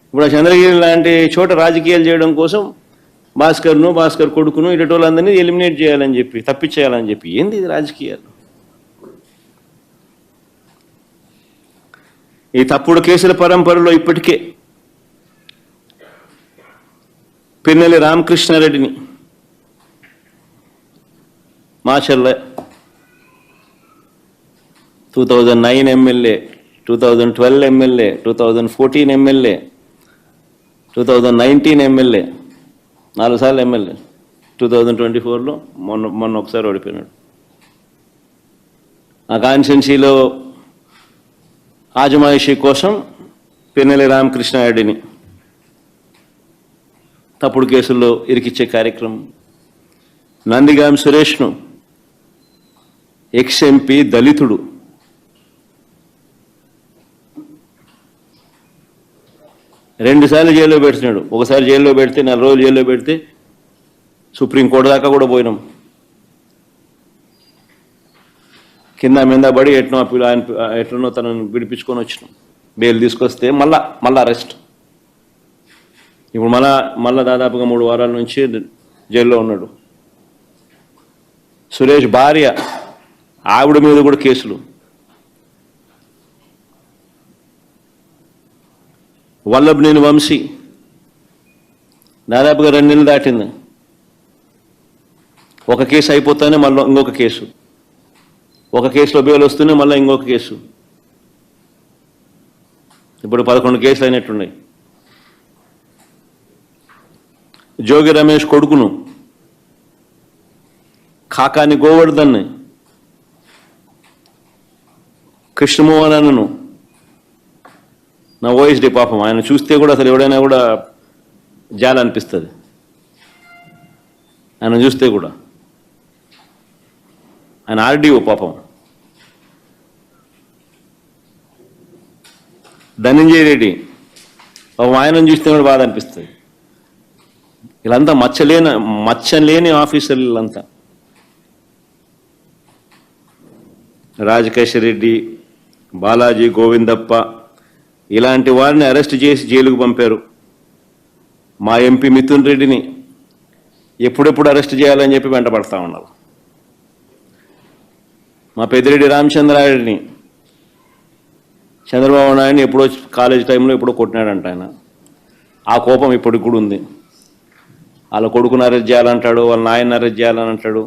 ఇప్పుడు ఆ చంద్రగిరి లాంటి చోట రాజకీయాలు చేయడం కోసం భాస్కర్ కొడుకును ఇటు వాళ్ళందరినీ ఎలిమినేట్ చేయాలని చెప్పి, తప్పించేయాలని చెప్పి, ఏంది ఇది రాజకీయాలు? ఈ తప్పుడు కేసుల పరంపరలో ఇప్పటికే పిన్నెల్లి రామకృష్ణారెడ్డిని Macherla 2009 MLA, 2012 MLA, 2014 MLA, 2019 MLA, 4 సార్లు ఎమ్మెల్యే, 2024లో మొన్న ఒకసారి ఓడిపోయినాడు. ఆ కాన్స్టిట్యున్సీలో ఆజమాయిషీ కోసం పిన్నెల్లి రామకృష్ణారెడ్డిని తప్పుడు కేసుల్లో ఇరికిచ్చే కార్యక్రమం. నందిగాం సురేష్ను ఎక్స్-ఎంపీ దళితుడు రెండుసార్లు జైల్లో పెడుతున్నాడు. ఒకసారి జైల్లో పెడితే 4 రోజులు జైల్లో పెడితే సుప్రీంకోర్టు దాకా కూడా పోయినాం. కింద మీద పడి ఎట్లనో తనను విడిపించుకొని వచ్చినాం. బెయిల్ తీసుకొస్తే మళ్ళా అరెస్ట్. ఇప్పుడు మళ్ళా దాదాపుగా 3 వారాల నుంచి జైల్లో ఉన్నాడు. సురేష్ భార్య, ఆవిడ మీద కూడా కేసులు. వల్లభనేని వంశీ దాదాపుగా 2 నెలలు దాటింది. ఒక కేసు అయిపోతానే మళ్ళీ ఇంకొక కేసు, ఒక కేసులో బెయిల్ వస్తూనే మళ్ళీ ఇంకొక కేసు. ఇప్పుడు 11 కేసులు అయినట్టున్నాయి. జోగి రమేష్ కొడుకును కాకాని గోవర్ధన్ని, కృష్ణమోహనను, నా ఓఎస్డి పాపం, ఆయన చూస్తే కూడా అసలు ఎవడైనా కూడా జాలి అనిపిస్తుంది. ఆయన చూస్తే కూడా ఆయన ఆర్డీఓ పాపం. ధనంజయ రెడ్డి పాపం, ఆయనను చూస్తే కూడా బాధ అనిపిస్తుంది. వీళ్ళంతా మచ్చలేని ఆఫీసర్లు వీళ్ళంతా. రాజకేశ్వర రెడ్డి, బాలాజీ, గోవిందప్ప ఇలాంటి వారిని అరెస్ట్ చేసి జైలుకు పంపారు. మా ఎంపీ మిథున్ రెడ్డిని ఎప్పుడెప్పుడు అరెస్ట్ చేయాలని చెప్పి వెంటబడతా ఉన్నారు. మా పెద్దిరెడ్డి రామచంద్రారెడ్డిని చంద్రబాబు నాయుడిని ఎప్పుడో కాలేజ్ టైంలో ఎప్పుడో కొట్టినాడంట ఆయన. ఆ కోపం ఇప్పటికి కూడా ఉంది. వాళ్ళ కొడుకుని అరెస్ట్ చేయాలంటాడు, వాళ్ళ నాయన్ని అరెస్ట్ చేయాలని అంటాడు.